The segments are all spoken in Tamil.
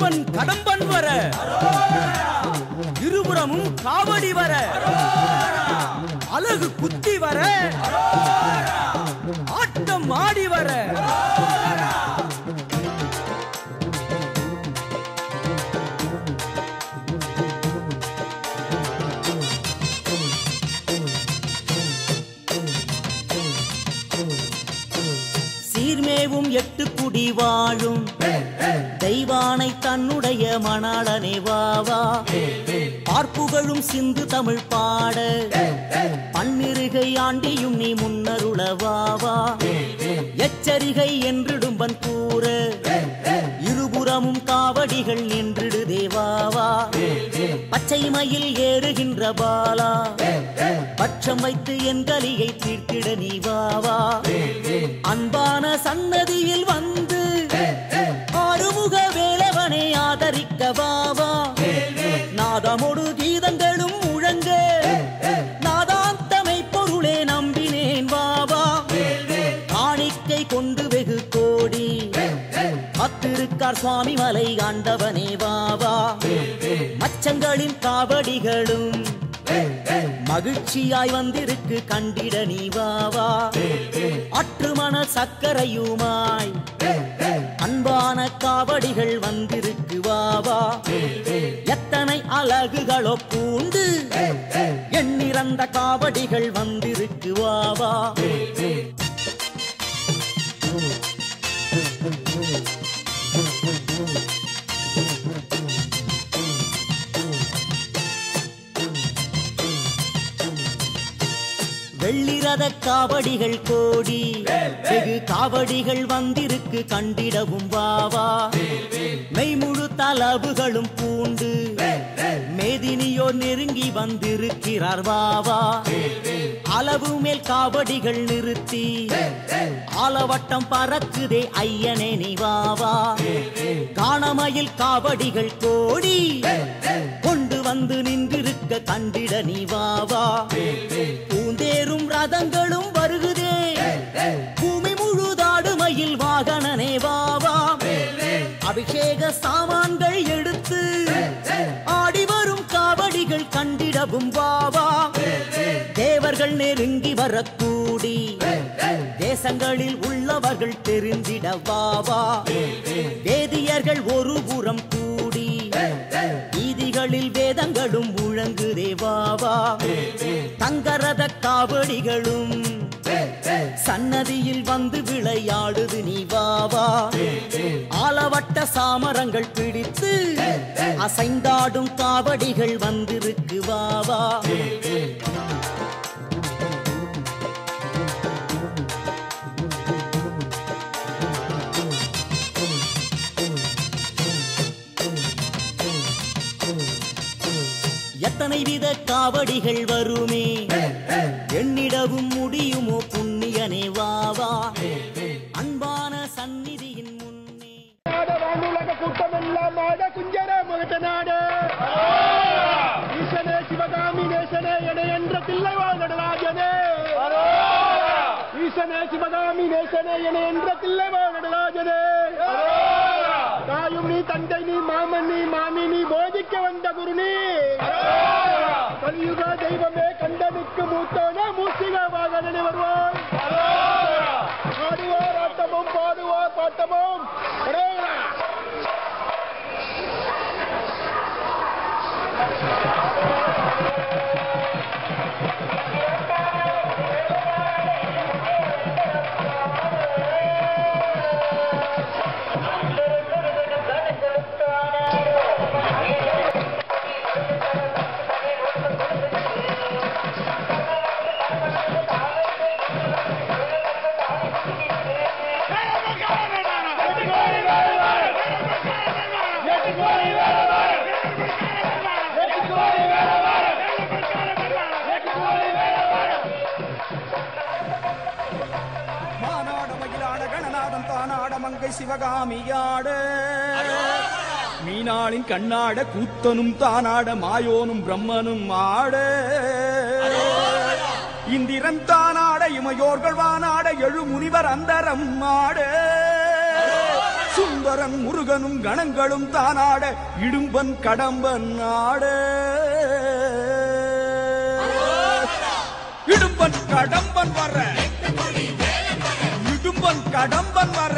கருப்பன் கடம்பன் வர இருபுறமும் காவடி வர அழகு குத்தி வர ஆட்டம் ஆடி வர சீர்மேவும் 8 குடி வாழும் தெய்வானை தன்னுடைய மணாளனே வாவா பார்ப்புகழும் சிந்து தமிழ் பாட பன்னிருகை ஆண்டியும் நீ முன்னருள வாவா எச்சரிகை என்றிடும்பன் கூற இருபுறமும் காவடிகள் நின்றிடு தேவாவா பச்சை மயில் ஏறுகின்ற பாலா பட்சம் வைத்து என் கலியை தீர்த்திட நீ வாவா அன்பான சன்னதியில் வந்து ஆறுமுக வேலவனை ஆதரிக்க வாவா நாதமொடு கீதங்களும் முழங்க நாதாந்தமை பொருளே நம்பினேன் வாவா காணிக்கை கொண்டு வெகு கோடி காத்திருக்கார் சுவாமி மலை ஆண்டவனே வாவா மச்சங்களின் காவடிகளும் மகிழ்ச்சியாய் வந்திருக்கு கண்டிட நீ வாவா அற்றுமண சக்கரையுமாய் அன்பான காவடிகள் வந்திருக்கு வாவா எத்தனை அழகுகளோ பூண்டு எண்ணிறந்த காவடிகள் வந்திருக்கு வாவா வெள்ளிரத காவடிகள் கோடி வெகு காவடிகள் வந்திருக்கு கண்டிடவும் வாவா மெய்முழு தலவுகளும் பூண்டு மேதினியோர் நெருங்கி வந்திருக்கிறார் வாவா அளவு மேல் காவடிகள் நிறுத்தி ஆலவட்டம் பறக்குதே ஐயனே நீ வாவா காணமயில் காவடிகள் கோடி கொண்டு வந்து நின்றிருக்க கண்டிட நீ வாவா பூந்தேரும் ரதங்களும் வருகுதே பூமி முழுதாடுமையில் வாகனனே வாவா அபிஷேக சாமான்கள் எடுத்து ஆடி வரும் காவடிகள் கண்டிடவும் வாவா தேவர்கள் நெருங்கி வரக்கூடி தேசங்களில் உள்ளவர்கள் தெரிந்திட வாவா வேதியர்கள் ஒரு புறம் கூடி வீதிகளில் வேதங்களும் முழங்குதே வாவா தங்கரத காவடிகளும் சன்னதியில் வந்து விளையாடுது நீ வாவா ஆலவட்ட சாமரங்கள் பிடித்து அசைந்தாடும் காவடிகள் வந்திருக்கு வாவா எத்தனை வித காவடிகள் வருமே எண்ணிடவும் முடியுமோ புண்ணியனே வாவா அன்பான சந்நிதியின் முன்னே வானுலக கூட்டமெல்லாம் ஆட குஞ்சர முகத்த நாடு ஈசனே சிவகாமி நேசனே என என்ற தில்லைவாழ் நடராஜனே ஈசனே சிவகாமி நேசனே என என்ற தில்லைவாழ் நடராஜனே தாயும் நீ தந்தை நீ மாமன் நீ மாமி நீ போதிக்க வந்த குரு நீ கலியுக தெய்வமே கண்டனுக்கு மூத்தோன மூசிக வாகனே வருவாய் ஆடுவார் ஆட்டமும் பாடுவார் பாட்டமும் சிவகாமியாட மீனாளின் கண்ணாட கூத்தனும் தானாட மாயோனும் பிரம்மனும் ஆட இந்திரன் தானாட இமையோர்கள் வானாட எழு முனிவர் அந்தரம் ஆட சுந்தரன் முருகனும் கணங்களும் தானாட இடும்பன் கடம்பன் ஆட இடும்பன் கடம்பன் வர இடும்பன் கடம்பன் வர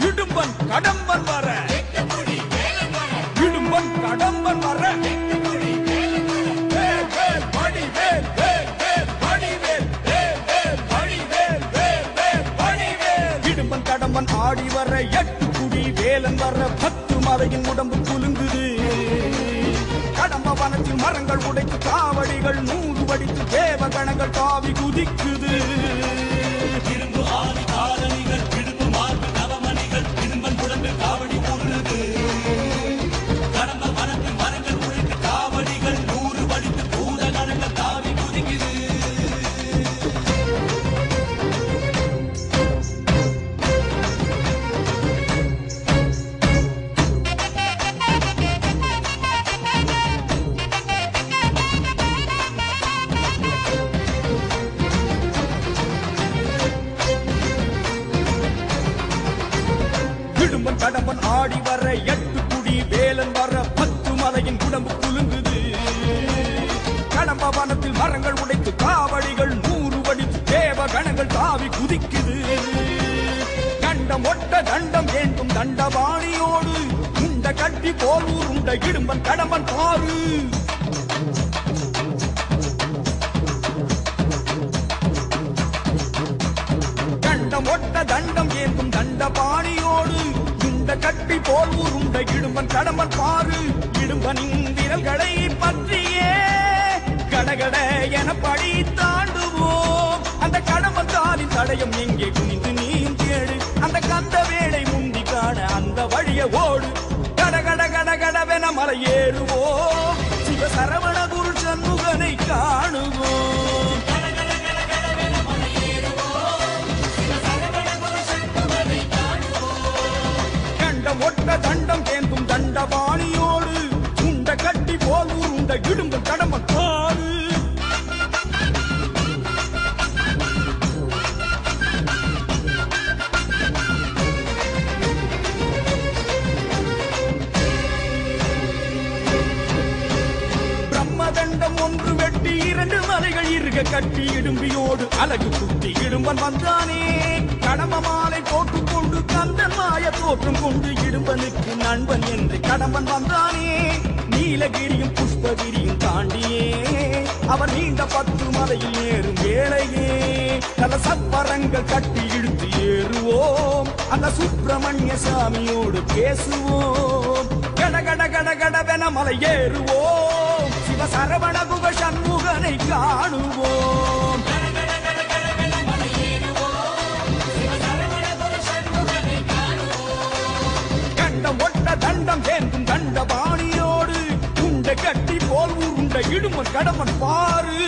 இடும்பன் கடம்பன் வர இடும்பன் கடம்பன் வர இடும்பன் கடம்பன் ஆடி வர 8 குடி வேலன் வர 10 மலையின் உடம்பு குலுங்குது கடம்ப வனத்தில் மரங்கள் உடைத்து காவடிகள் 100 வடித்து தேவகணங்கள் தாவி குதிக்குது இரும்பு ஆதி காலணிகள் இடும்பு மார்பு நவமணிகள் இடும்பன் குடம்பு காவடி ஊறுது கடம்ப வனத்தில் மரங்கள் உடைத்து காவடிகள் 100 வடித்து பூதகணங்கள் தாவி குதிக்குது இடும்பன் கடம்பன் ஆடி வர 8 குடி வேலன் வர 10 மலையின் உடம்பு குலுங்குது கடம்ப வனத்தில் மரங்கள் உடைத்து காவடிகள் 100 வடித்து தேவகணங்கள் தாவி குதிக்குது கண்டம் ஒட்ட தண்டம் ஏந்தும் தண்டபாணியோடு உண்ட கட்டி போல் உண்ட இடும்பன் கடம்பன் பாரு கண்டம் ஒட்ட தண்டம் ஏந்தும் தண்டபாணியோடு உண்ட கட்டி போல் உருண்ட இடும்பன் கடம்பன் பாரு இடும்பனின் விரல்களை பற்றியே கடகட என படி தாண்டுவோம் அந்த கடம்பன் காலின் தடயம் எங்கே குனிந்து நீயும் தேடு அந்த கந்த வேளை முந்தி காண அந்த வழிய ஓடு கடகட கடகடவென மலை ஏறுவோம் சிவசரவண குரு சண்முகனை காணுவோம் ஒட்ட தண்டம் கேந்தும் தண்டபாணியோடு உண்ட கட்டி போல் உண்ட இடும்பு கடம்பன் பாரு பிரம்மதண்டம் ஒன்று வெட்டி 2 மலைகள் இருக கட்டி இடும்பியோடு அழகு குட்டி இடும்பன் வந்தானே கடம்ப மாலை போட்டுக்கொண்டு கந்தன் மாய தோற்றம் கொண்டு இடும்பனுக்கு நண்பன் என்று கடம்பன் வந்தானே நீலகிரியும் புஷ்பகிரியும் தாண்டியே அவர் நீண்ட 10 மலையில் ஏறும் வேளையே பல சப்பரங்கள் கட்டி இழுத்து ஏறுவோம் அந்த சுப்பிரமணிய சாமியோடு பேசுவோம் கடகட கடகடவென மலை ஏறுவோம் சிவசரவண குக சண்முகனை காணுவோம் கண்டம் ஒட்ட தண்டம் ஏந்தும் தண்டபாணியோடு உண்ட கட்டி போல் உருண்ட இடும்பன் கடம்பன் பாரு